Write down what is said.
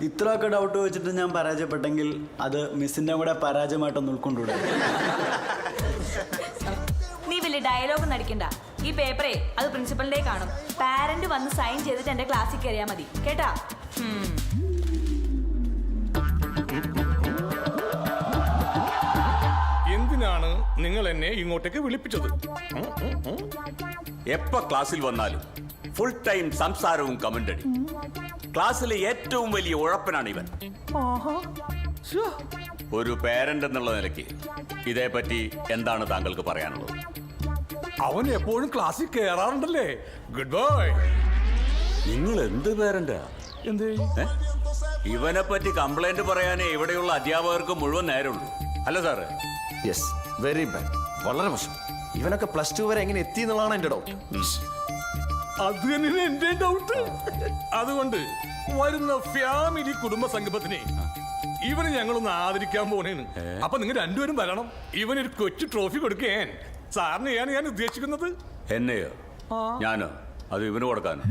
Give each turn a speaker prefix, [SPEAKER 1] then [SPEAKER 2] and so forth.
[SPEAKER 1] ഇത്രയൊക്കെ ഡൗട്ട് വെച്ചിട്ട് ഞാൻ പരാജയപ്പെട്ടെങ്കിൽ അത് മിസ്സിന്റെ കൂടെ പരാജയമായിട്ടൊന്ന് ഉൾക്കൊണ്ടൂടെ?
[SPEAKER 2] നീ വലിയ ഡയലോഗ് നടിക്കണ്ട. ഈ പേപ്പറേ അത് പ്രിൻസിപ്പലിന്റെ കാണും. പാരന്റ് വന്ന് സൈൻ ചെയ്തിട്ട് എന്റെ ക്ലാസ്സിൽ കയറിയാൽ മതി കേട്ടാ.
[SPEAKER 3] എന്തിനാണ് നിങ്ങൾ എന്നെ ഇങ്ങോട്ടേക്ക് വിളിപ്പിച്ചത്?
[SPEAKER 4] എപ്പോ ക്ലാസ്സിൽ വന്നാലും ഫുൾ ടൈം സംസാരവും കമന്റടി. ക്ലാസ്സിലെ ഏറ്റവും വലിയ ഉഴപ്പനാണ് ഇവൻ. ഒരു പേരന്റ് എന്നുള്ള നിലയ്ക്ക് ഇതേപ്പറ്റി എന്താണ് താങ്കൾക്ക് പറയാനുള്ളത്?
[SPEAKER 3] അവൻ എപ്പോഴും ക്ലാസ്സിൽ കയറാറുണ്ടല്ലേ. Good bye.
[SPEAKER 4] നിങ്ങൾ എന്ത് പേരന്റാ? ഇവനെ പറ്റി കംപ്ലൈന്റ് പറയാനേ ഇവിടെയുള്ള അധ്യാപകർക്ക് മുഴുവൻ നേരമുള്ളൂ, അല്ല സാറേ?
[SPEAKER 5] Yes, very bad. വളരെ മോശം. ഇവനൊക്കെ +2 വരെ എങ്ങനെ എത്തി എന്നുള്ളതാണ് എന്റെ ഡൗട്ട്.
[SPEAKER 3] അത് തന്നെയാണ് എന്റെ ഡൗട്ട്. അതുകൊണ്ട് വരുന്ന ഫാമിലി കുടുംബ സംഗമത്തിനെ ഇവന് ഞങ്ങളൊന്ന് ആദരിക്കാൻ പോണേന്ന്. അപ്പൊ നിങ്ങൾ രണ്ടുപേരും വരണം. ഇവനൊരു കൊച്ചു ട്രോഫി കൊടുക്കാൻ സാറിനെയാണ് ഞാൻ ഉദ്ദേശിക്കുന്നത്.
[SPEAKER 4] എന്നെയോ? ഞാനോ? അത് ഇവന് കൊടുക്കാനോ?